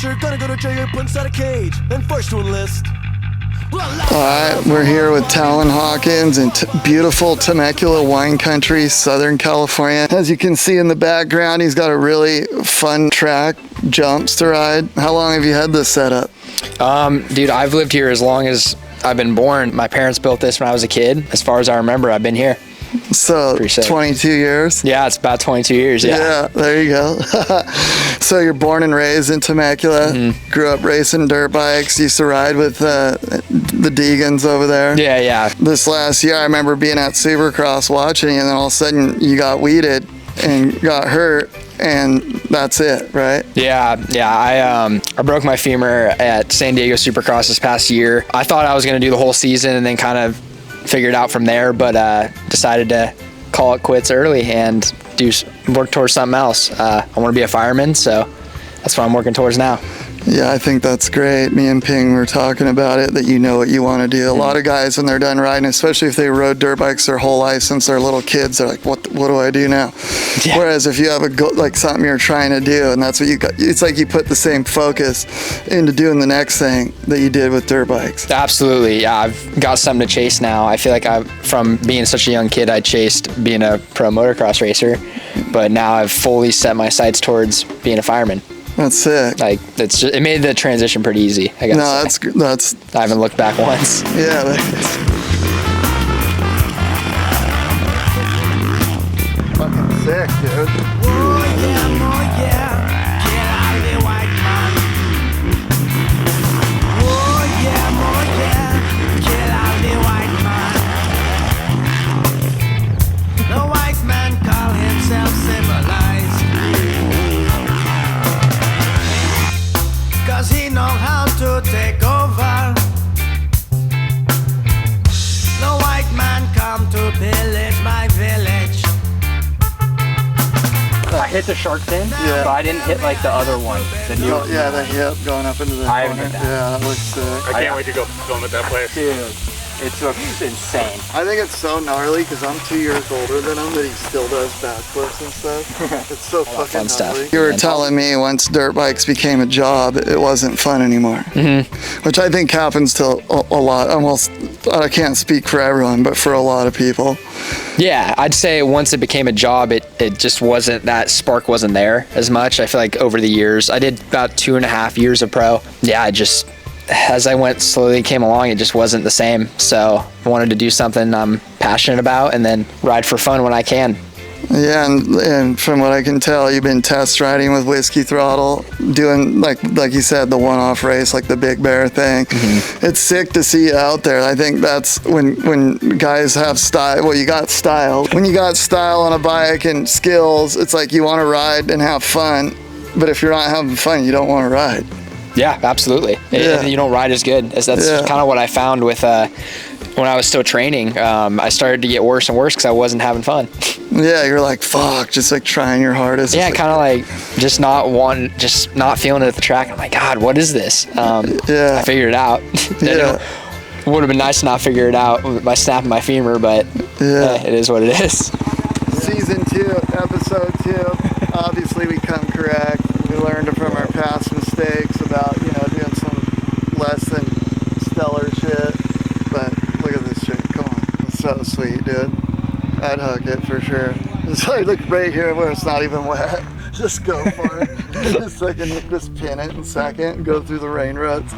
racer, gonna go to jail, you're put inside a cage, then forced to enlist. Alright, we're here with Talon Hawkins in beautiful Temecula wine country, Southern California. As you can see in the background, he's got a really fun track, jumps to ride. How long have you had this set up? Dude, I've lived here as long as I've been born. My parents built this when I was a kid. As far as I remember, I've been here. So 22 years? Yeah, it's about 22 years, yeah. Yeah, there you go. So you're born and raised in Temecula, grew up racing dirt bikes, used to ride with the Deegans over there. Yeah, yeah. This last year, I remember being at Supercross watching, and then all of a sudden you got weeded and got hurt, and that's it, right? Yeah. I broke my femur at San Diego Supercross this past year. I thought I was going to do the whole season and then kind of figured out from there, but decided to call it quits early and work towards something else. I want to be a fireman, so that's what I'm working towards now. Yeah, I think that's great. Me and Ping were talking about it, that you know what you want to do. A lot of guys, when they're done riding, especially if they rode dirt bikes their whole life since they're little kids, they're like, what do I do now? Yeah. Whereas if you have like something you're trying to do, and that's what you got, it's like you put the same focus into doing the next thing that you did with dirt bikes. Absolutely, yeah. I've got something to chase now. I feel like from being such a young kid, I chased being a pro motocross racer, but now I've fully set my sights towards being a fireman. That's sick. Like it made the transition pretty easy, I guess. No, that's. I haven't looked back once. Yeah. Fucking sick, dude. Oh yeah, get out of the white man. Oh yeah, get out of the white man. The white man call himself civilized. Cause he know how to take over. The white man come to pillage my village. I hit the shark fin, but I didn't hit like the other one. The new one. Yeah, the hip going up into the I corner. haven't hit that. Yeah, that looks sick. I can't wait to go film at that place. Dude, it looks insane. I think it's so gnarly because I'm 2 years older than him that he still does backflips and stuff. It's so fucking fun stuff. gnarly. You were telling me once dirt bikes became a job, it wasn't fun anymore. Which I think happens to a lot. Almost, I can't speak for everyone, but for a lot of people. Yeah, I'd say once it became a job, it just wasn't, that spark wasn't there as much. I feel like over the years, I did about 2.5 years of pro. Yeah, as I slowly came along, it just wasn't the same. So I wanted to do something I'm passionate about and then ride for fun when I can. Yeah, and from what I can tell, you've been test riding with Whiskey Throttle, doing like you said, the one-off race, like the Big Bear thing. It's sick to see you out there. I think that's when guys have style. Well, you got style. When you got style on a bike and skills, it's like you want to ride and have fun. But if you're not having fun, you don't want to ride. Yeah, absolutely. Yeah. You don't ride as good. That's kind of what I found with when I was still training. I started to get worse and worse because I wasn't having fun. Yeah, you're like, fuck, just like trying your hardest. Yeah, kind of like just not feeling it at the track. I'm like, God, what is this? Yeah. I figured it out. Yeah. It would have been nice to not figure it out by snapping my femur, but it is what it is. Season 2, episode 2. Obviously, we come correct. We learned from our past mistakes about, doing some less than stellar shit. But look at this shit. Come on. It's so sweet, dude. I'd hook it for sure. Just like look right here where it's not even wet. Just go for it. Just pin it in second and go through the rain ruts.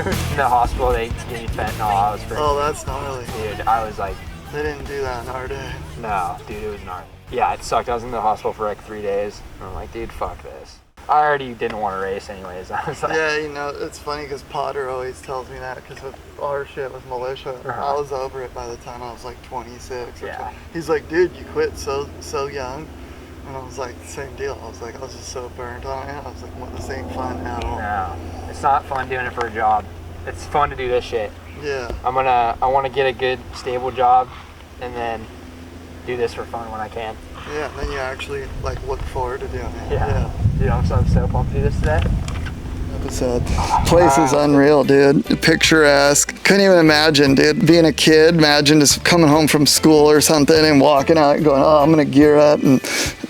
In the hospital, they gave me fentanyl. I was freaking. Oh, that's gnarly. Dude, I was like. They didn't do that in our day. No, dude, it was gnarly. Yeah, it sucked. I was in the hospital for like 3 days. And I'm like, dude, fuck this. I already didn't want to race anyways. I was like, Yeah, you know, it's funny because Potter always tells me that because with our shit with militia, I was over it by the time I was like 26 or 20. He's like, dude, you quit so young. And I was like, same deal. I was like, I was just so burnt on it. I was like, well, this ain't fun at all. no, it's not fun doing it for a job. It's fun to do this shit. Yeah. I want to get a good, stable job, and then do this for fun when I can. Yeah, and then you actually like look forward to doing it. Yeah. Dude, I'm so pumped to do this today. Episode. Place is unreal, dude. Picturesque. Couldn't even imagine, dude, being a kid. Imagine just coming home from school or something and walking out and going, oh, I'm gonna gear up and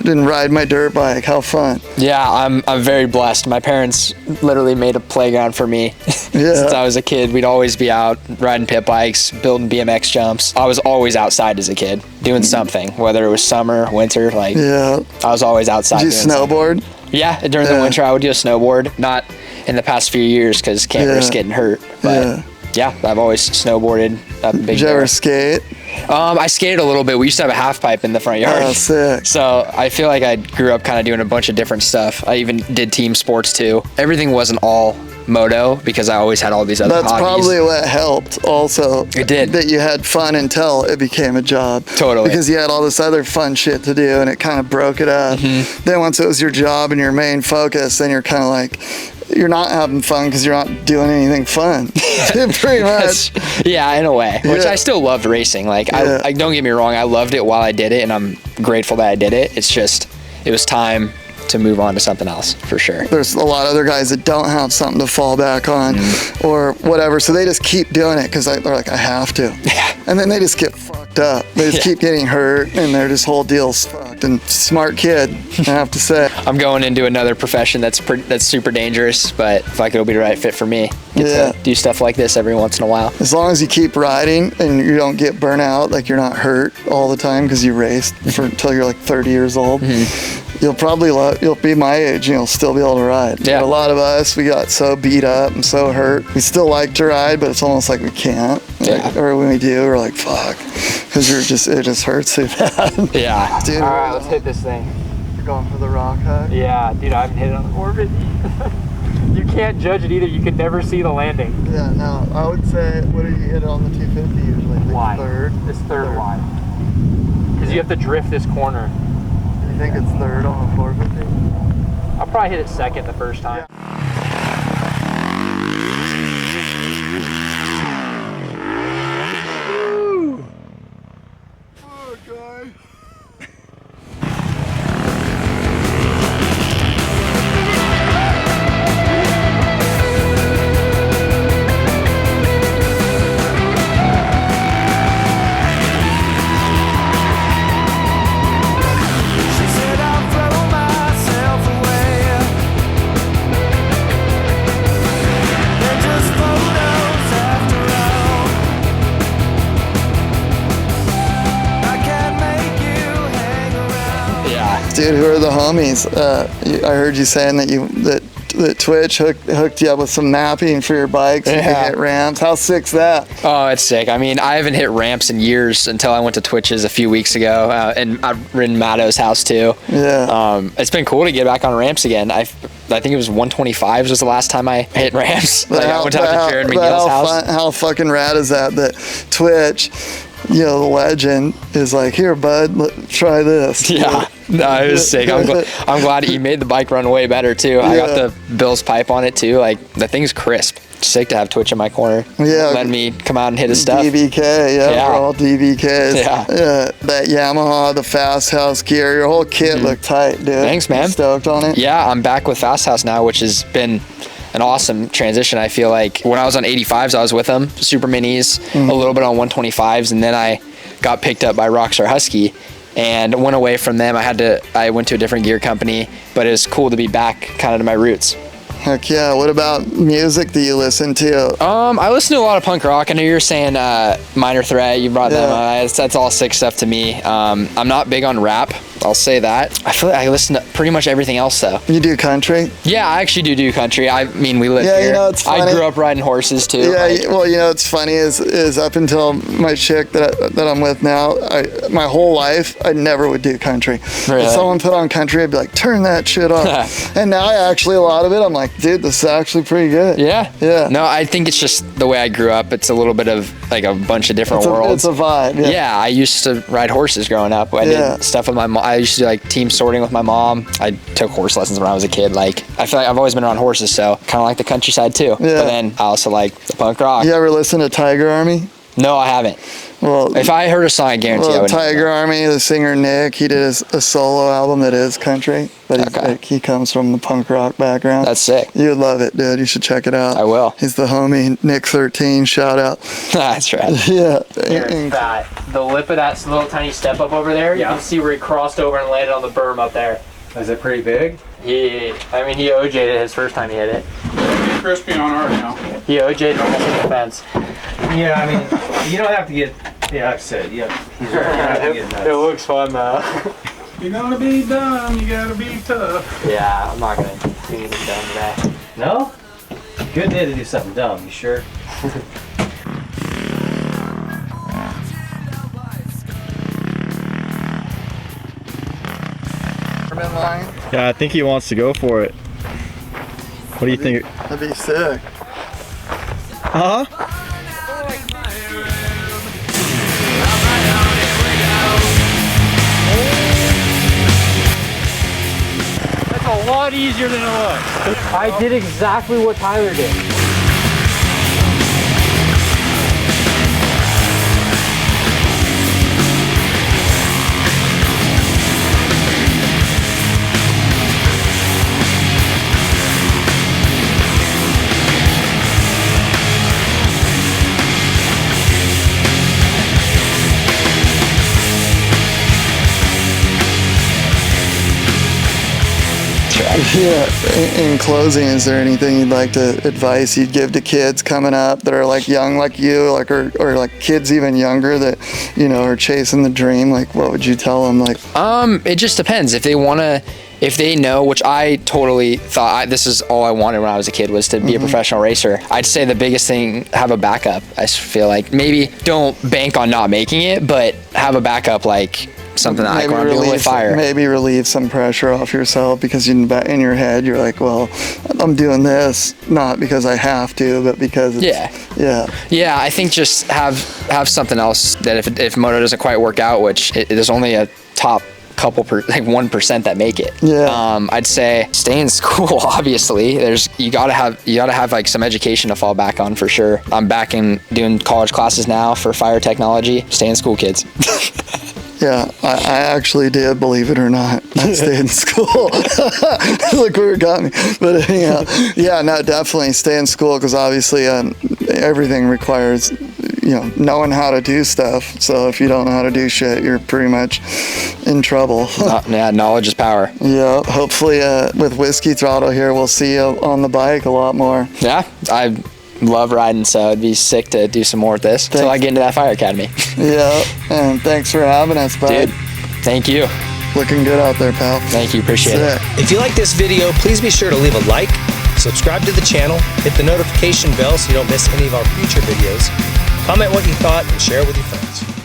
ride my dirt bike. How fun. Yeah, I'm very blessed. My parents literally made a playground for me. Since I was a kid. We'd always be out riding pit bikes, building BMX jumps. I was always outside as a kid, doing something, whether it was summer, winter, like I was always outside. Did you snowboard? Yeah, during the winter I would do a snowboard. Not in the past few years because can't risk getting hurt. But yeah, I've always snowboarded. Did you ever skate? I skated a little bit. We used to have a half pipe in the front yard. Oh, sick. So I feel like I grew up kind of doing a bunch of different stuff. I even did team sports too. Everything wasn't all moto because I always had all these other hobbies. That's probably what helped also. It did. That you had fun until it became a job. Totally. Because you had all this other fun shit to do and it kind of broke it up. Then once it was your job and your main focus, then you're kind of like, you're not having fun because you're not doing anything fun. Pretty much. Yeah, in a way. Which I still loved racing. Like, I don't get me wrong, I loved it while I did it and I'm grateful that I did it. It's just, it was time to move on to something else for sure. There's a lot of other guys that don't have something to fall back on or whatever, so they just keep doing it because they're like, I have to. Yeah. And then they just get fucked up. They just keep getting hurt and their just whole deal's fucked. And smart kid, I have to say. I'm going into another profession that's super dangerous, but I feel like it'll be the right fit for me. Get to do stuff like this every once in a while. As long as you keep riding and you don't get burnt out, like you're not hurt all the time because you raced until you're like 30 years old. You'll probably you'll be my age and you'll still be able to ride. Yeah. But a lot of us, we got so beat up and so hurt. We still like to ride, but it's almost like we can't. Like, or when we do, we're like, fuck. Because it just hurts so bad. Yeah. Dude, all right, let's hit this thing. You're going for the rock hut? Yeah, dude, I haven't hit it on the orbit. You can't judge it either. You can never see the landing. Yeah, no. I would say, what did you hit it on the 250 usually? Like Wide. Third? It's third wide. Because you have to drift this corner. You think it's third on the 450? I'll probably hit it second the first time. She said I'll throw myself away. They're just photos after all. I can't make you hang around. Yeah. Dude, who are the homies? I heard you saying that Twitch hooked you up with some mapping for your bikes. You could hit ramps. How sick's that? Oh, it's sick. I mean, I haven't hit ramps in years until I went to Twitch's a few weeks ago, and I've ridden Matto's house too. Yeah. It's been cool to get back on ramps again. I think it was 125s was the last time I hit ramps. Like I went out to Jared McNeil's house. How fucking rad is that Twitch, you know, the legend, is like, here, bud, try this. Yeah. No, it was sick. I'm glad he made the bike run way better too. I got the Bill's pipe on it too. Like the thing's crisp. Sick to have Twitch in my corner. Yeah. Letting me come out and hit his stuff. DVK, we're all DVKs. Yeah. That Yamaha, the Fast House gear, your whole kit looked tight, dude. Thanks, man. You stoked on it? Yeah, I'm back with Fast House now, which has been an awesome transition. I feel like when I was on 85s, I was with them, super minis, a little bit on 125s, and then I got picked up by Rockstar Husky and went away from them. I went to a different gear company, but it was cool to be back kind of to my roots. Heck yeah. What about music that you listen to? I listen to a lot of punk rock. I know you're saying Minor Threat, you brought them up. That's all sick stuff to me. I'm not big on rap. I'll say that. I feel like I listen to pretty much everything else though. You do country? Yeah, I actually do country. I mean, we live Yeah, here. you know, it's funny. I grew up riding horses too. Yeah, like- well, you know, it's funny is up until my chick that I'm with now, my whole life, I never would do country. Really? If someone put on country, I'd be like, turn that shit off. And now a lot of it, I'm like, dude, this is actually pretty good. Yeah. Yeah. No, I think it's just the way I grew up. It's a little bit of like a bunch of different worlds. It's a vibe. Yeah. Yeah, I used to ride horses growing up. I did stuff with my mom. I used to do like team sorting with my mom. I took horse lessons when I was a kid. Like, I feel like I've always been around horses, so kind of like the countryside too. Yeah. But then I also like the punk rock. You ever listen to Tiger Army? No, I haven't. Well, If I heard a song, I guarantee I well, would. Tiger Army, the singer Nick, he did a solo album that is country, but he comes from the punk rock background. That's sick. You would love it, dude. You should check it out. I will. He's the homie, Nick 13, shout out. That's right. Yeah. Fat. The lip of that little tiny step up over there, you can see where he crossed over and landed on the berm up there. Is it pretty big? He OJ'd it his first time he hit it. Crispy on art now. He OJ'd almost hit the fence. Yeah, I mean, you don't have to get. Yeah, I've said. Yeah, he's right. You don't have to get nuts. It looks fun though. You gotta be dumb, you gotta be tough. Yeah, I'm not gonna do anything dumb today. No? Good day to do something dumb. You sure? In line. Yeah, I think he wants to go for it. What do you think? That'd be sick. Huh? That's a lot easier than it looks. I did exactly what Tyler did. Yeah. In closing, is there anything you'd like to advice you'd give to kids coming up that are like young like you, like or like kids even younger that, you know, are chasing the dream? Like, what would you tell them? Like, It just depends. If they know, which I totally thought this is all I wanted when I was a kid, was to be a professional racer. I'd say the biggest thing, have a backup. I feel like maybe don't bank on not making it, but have a backup, like something like when I'm dealing with fire. Maybe relieve some pressure off yourself, because in your head you're like, well, I'm doing this not because I have to, but because it's, yeah. I think just have something else that if moto doesn't quite work out, which there's only a top couple 1% that make it. I'd say stay in school. Obviously, you gotta have like some education to fall back on for sure. I'm back in doing college classes now for fire technology. Stay in school, kids. Yeah, I actually did, believe it or not. I stayed in school. Look where it got me. But anyhow, yeah, no, definitely stay in school, because obviously everything requires, you know, knowing how to do stuff. So if you don't know how to do shit, you're pretty much in trouble. Yeah, knowledge is power. Yeah, hopefully with Whiskey Throttle here, we'll see you on the bike a lot more. Yeah, I love riding, so it'd be sick to do some more with this until I get into that fire academy. Yeah, and thanks for having us, bud. Dude, thank you. Looking good out there, pal. Thank you, appreciate it. If you like this video, please be sure to leave a like, subscribe to the channel, hit the notification bell so you don't miss any of our future videos, comment what you thought, and share it with your friends.